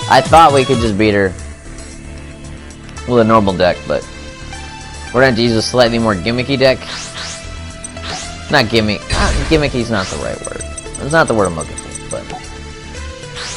I thought we could just beat her with a normal deck, but we're going to use a slightly more gimmicky deck. Not gimmick. Gimmicky's not the right word. It's not the word I'm looking for, but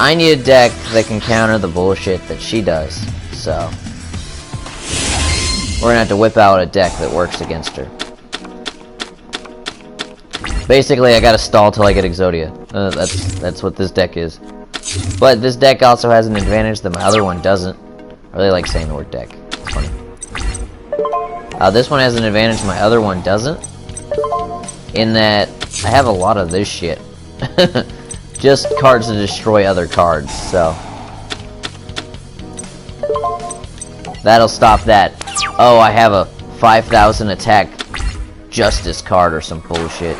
I need a deck that can counter the bullshit that she does. So we're going to have to whip out a deck that works against her. Basically, I gotta stall till I get Exodia. That's what this deck is. But this deck also has an advantage that my other one doesn't. I really like saying the word deck. It's funny. This one has an advantage my other one doesn't. In that I have a lot of this shit. Just cards to destroy other cards, so that'll stop that. Oh, I have a 5,000 attack Justice card or some bullshit.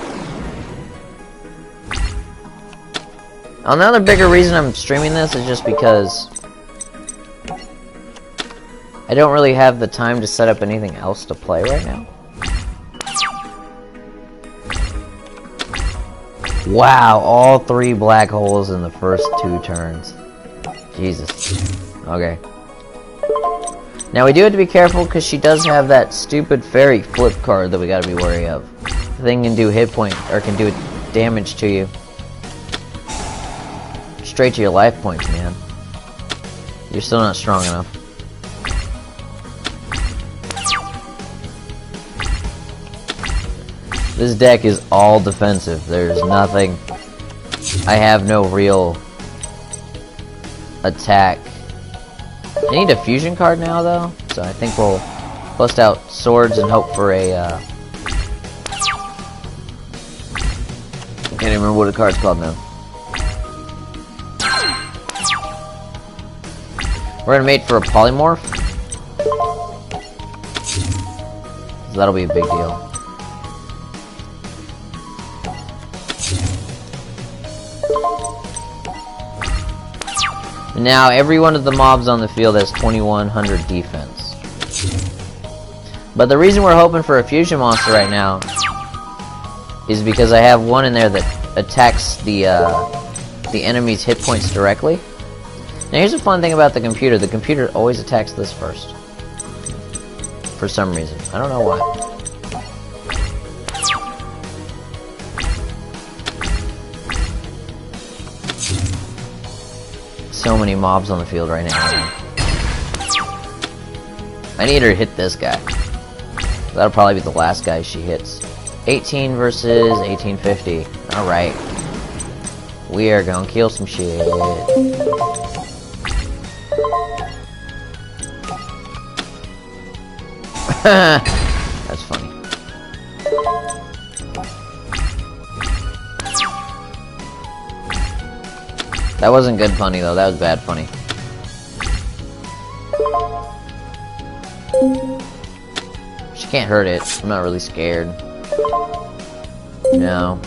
Another bigger reason I'm streaming this is just because I don't really have the time to set up anything else to play right now. Wow, all 3 black holes in the first 2 turns. Jesus. Okay. Now we do have to be careful because she does have that stupid fairy flip card that we gotta be wary of. The thing can do hit point, or can do damage to you. Straight to your life points, man. You're still not strong enough. This deck is all defensive. There's nothing. I have no real attack. I need a fusion card now, though, so I think we'll bust out swords and hope for a. Can't even remember what the card's called now. We're gonna mate for a polymorph. So that'll be a big deal. Now, every one of the mobs on the field has 2100 defense. But the reason we're hoping for a fusion monster right now is because I have one in there that attacks the enemy's hit points directly. Now, here's a fun thing about the computer. The computer always attacks this first. For some reason. I don't know why. So many mobs on the field right now. I need her to hit this guy. That'll probably be the last guy she hits. 18 versus 1850. Alright. We are gonna kill some shit. That's funny. That wasn't good funny though, that was bad funny. She can't hurt it. I'm not really scared. No.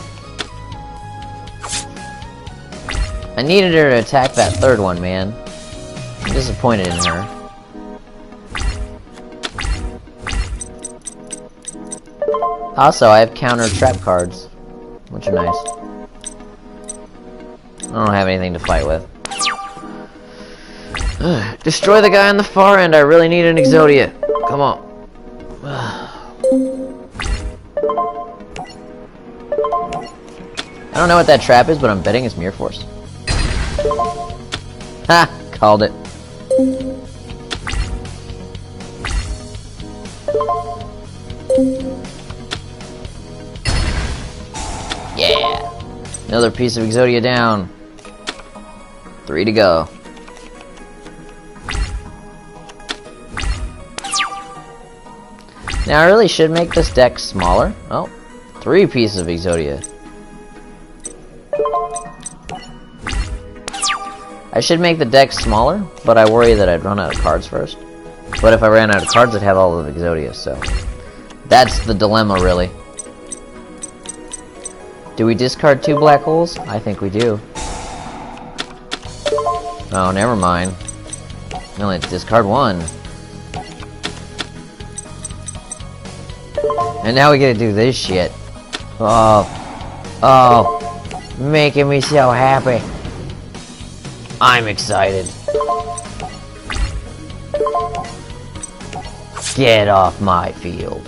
I needed her to attack that third one, man. I'm disappointed in her. Also, I have counter trap cards, which are nice. I don't have anything to fight with. Destroy the guy on the far end. I really need an Exodia. Come on. I don't know what that trap is, but I'm betting it's Mirror Force. Ha! Called it. Yeah! Another piece of Exodia down. 3 to go. Now I really should make this deck smaller. Oh, 3 pieces of Exodia. I should make the deck smaller, but I worry that I'd run out of cards first. But if I ran out of cards, I'd have all of Exodia, so that's the dilemma, really. Do we discard 2 black holes? I think we do. Oh, never mind. We only have to discard 1. And now we get to do this shit. Oh. Oh. Making me so happy. I'm excited. Get off my field.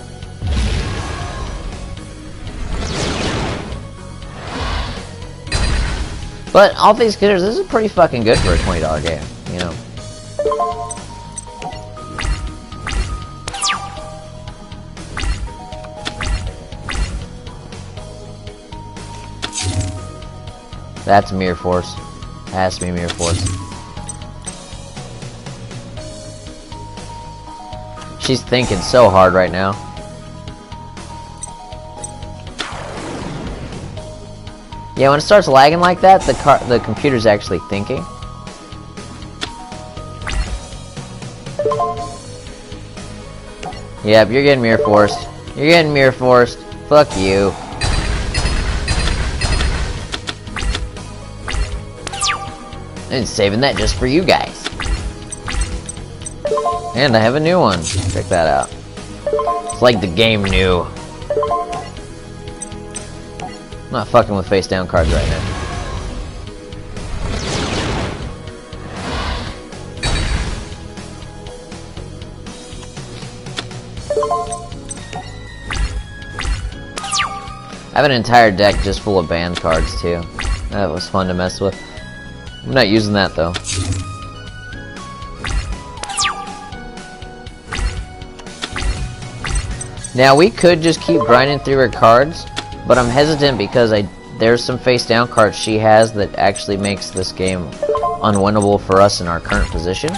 But all things considered, this is pretty fucking good for a $20 game, you know. That's Mirror Force. Has to be Mirror Force. She's thinking so hard right now. Yeah, when it starts lagging like that, the computer's actually thinking. Yep, you're getting Mirror Forced. You're getting Mirror Forced. Fuck you. And saving that just for you guys. And I have a new one. Check that out. It's like the game new. I'm not fucking with face down cards right now. I have an entire deck just full of banned cards too. That was fun to mess with. I'm not using that though. Now we could just keep grinding through her cards, but I'm hesitant because there's some face down cards she has that actually makes this game unwinnable for us in our current position.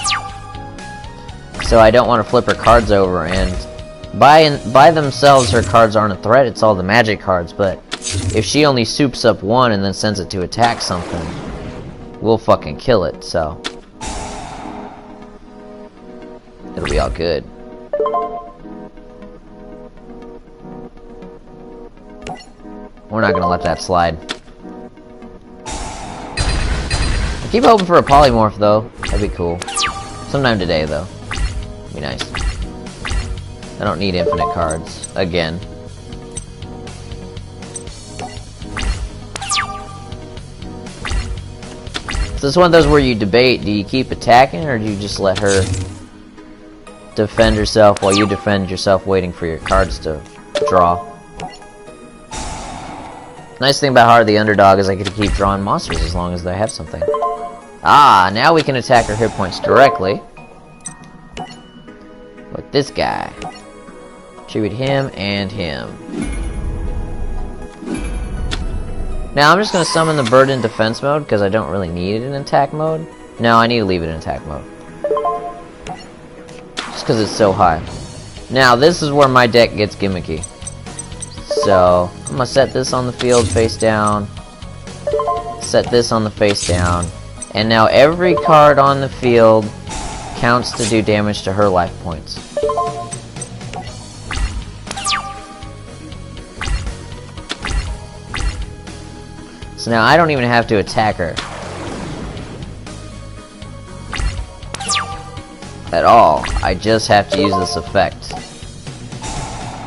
So I don't want to flip her cards over, and by themselves her cards aren't a threat, it's all the magic cards, but if she only soups up one and then sends it to attack something, we'll fucking kill it, so it'll be all good. We're not gonna let that slide. I keep hoping for a polymorph though. That'd be cool. Sometime today though. Be nice. I don't need infinite cards again. So it's one of those where you debate, do you keep attacking or do you just let her defend herself while you defend yourself waiting for your cards to draw? Nice thing about Heart of the Underdog is I get to keep drawing monsters as long as they have something. Ah, now we can attack her hit points directly. With this guy. Tribute him and him. Now I'm just going to summon the bird in defense mode because I don't really need it in attack mode. No, I need to leave it in attack mode. Just because it's so high. Now this is where my deck gets gimmicky. So I'm going to set this on the field face down. Set this on the face down. And now every card on the field counts to do damage to her life points. So now I don't even have to attack her at all. I just have to use this effect.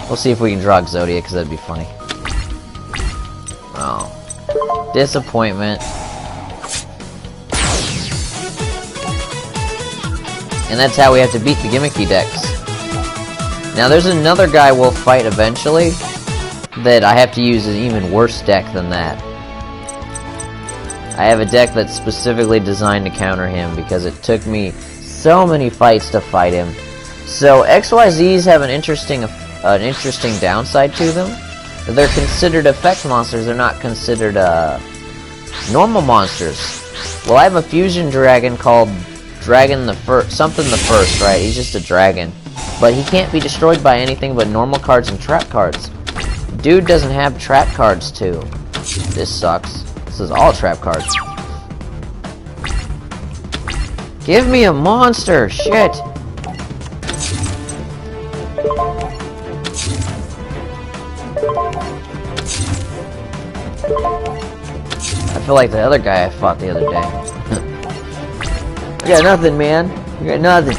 We'll see if we can draw Exodia, because that'd be funny. Oh. Disappointment. And that's how we have to beat the gimmicky decks. Now there's another guy we'll fight eventually that I have to use an even worse deck than that. I have a deck that's specifically designed to counter him because it took me so many fights to fight him. So XYZs have an interesting downside to them. They're considered effect monsters, they're not considered normal monsters. Well, I have a fusion dragon called Dragon the First, something the First, right? He's just a dragon. But he can't be destroyed by anything but normal cards and trap cards. Dude doesn't have trap cards too. This sucks. This is all trap cards. Give me a monster! Shit! I feel like the other guy I fought the other day. I got nothing, man. I got nothing.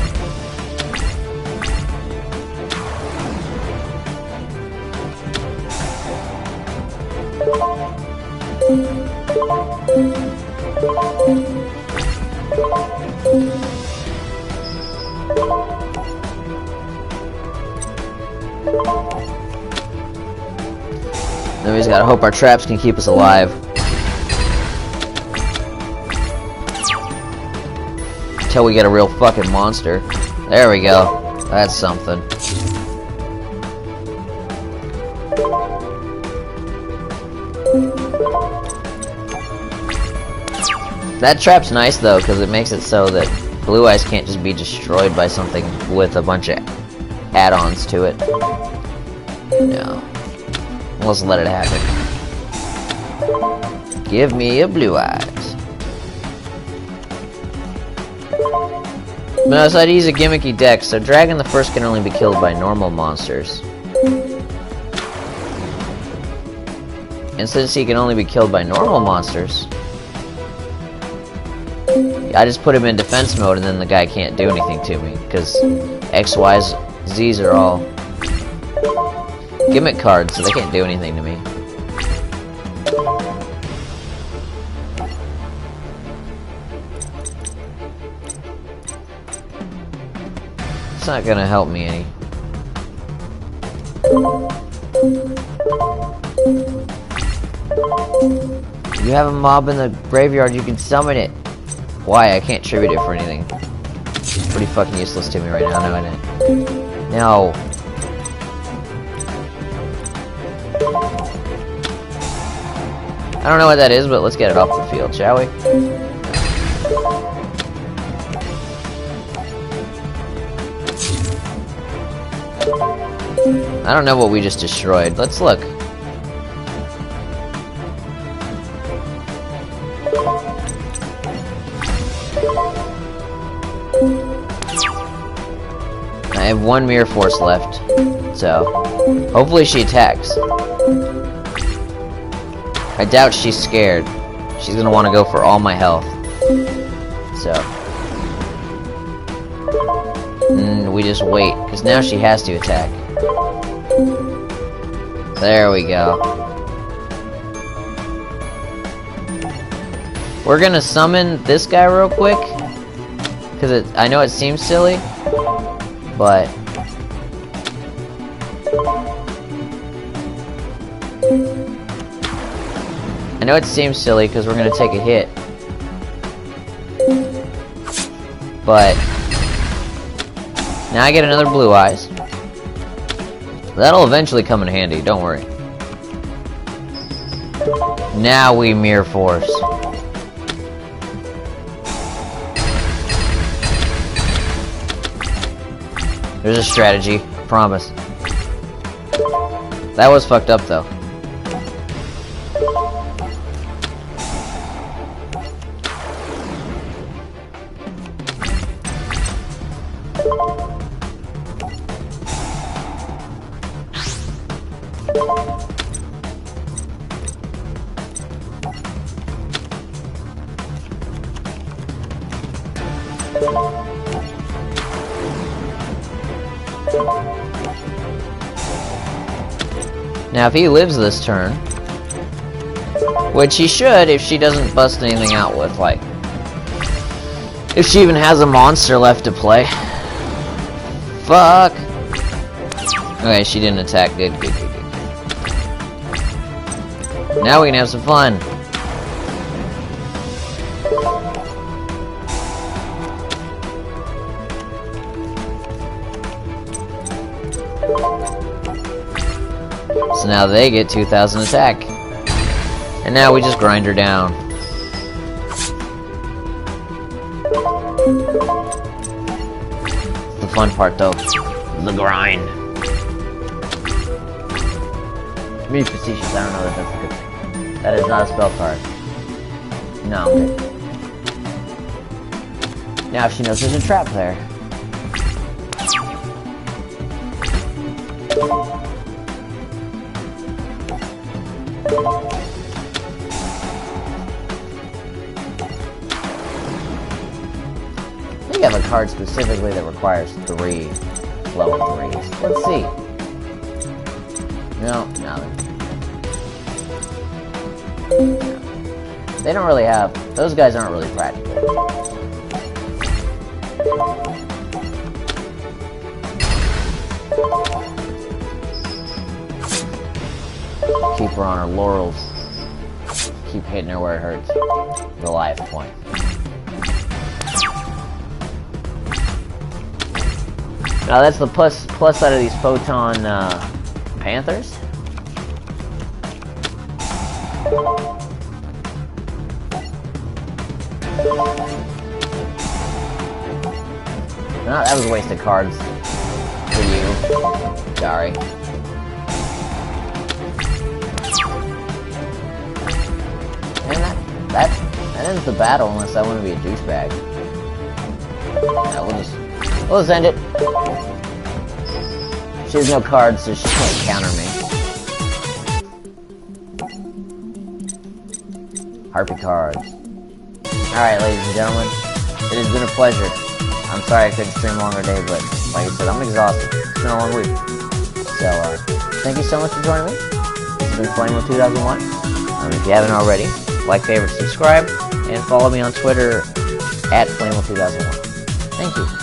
Then we just gotta hope our traps can keep us alive. Until we get a real fucking monster. There we go. That's something. That trap's nice though, because it makes it so that Blue Eyes can't just be destroyed by something with a bunch of add-ons to it. No. Let's let it happen. Give me a Blue Eyes. No, so I'd use a gimmicky deck, so Dragon the First can only be killed by normal monsters. And since he can only be killed by normal monsters, I just put him in defense mode and then the guy can't do anything to me, because X, Y's, Z's are all gimmick cards, so they can't do anything to me. It's not gonna help me any. You have a mob in the graveyard, you can summon it. Why? I can't tribute it for anything. It's pretty fucking useless to me right now, no, isn't it? No. I don't know what that is, but let's get it off the field, shall we? I don't know what we just destroyed. Let's look. I have one Mirror Force left, so hopefully she attacks. I doubt she's scared. She's gonna want to go for all my health. So we just wait, because now she has to attack. There we go. We're gonna summon this guy real quick, because I know it seems silly, but we're gonna take a hit. But now I get another Blue Eyes. That'll eventually come in handy, don't worry. Now we Mirror Force. There's a strategy, I promise. That was fucked up though. Now if he lives this turn, which he should if she doesn't bust anything out with, like, if she even has a monster left to play. Fuck! Okay, she didn't attack. Good. Now we can have some fun. So now they get 2,000 attack. And now we just grind her down. The fun part though. The grind. To be facetious, I don't know that that's a good thing. That is not a spell card. No. Now she knows there's a trap there. I think I have a card specifically that requires 3 level 3s. Let's see. No. They don't really have... Those guys aren't really practical. Keep her on her laurels. Keep hitting her where it hurts. The life point. Now that's the plus side of these Photon Panthers. No, that was a waste of cards for you. Sorry. And that ends the battle unless I want to be a douchebag. No, we'll just end it. She has no cards, so she can't counter me. Harpy cards. Alright, ladies and gentlemen, it has been a pleasure. I'm sorry I couldn't stream longer day, but like I said, I'm exhausted. It's been a long week. So, thank you so much for joining me. This has been Flamewheel 2001. If you haven't already, like, favorite, subscribe, and follow me on Twitter at Flamewheel 2001. Thank you.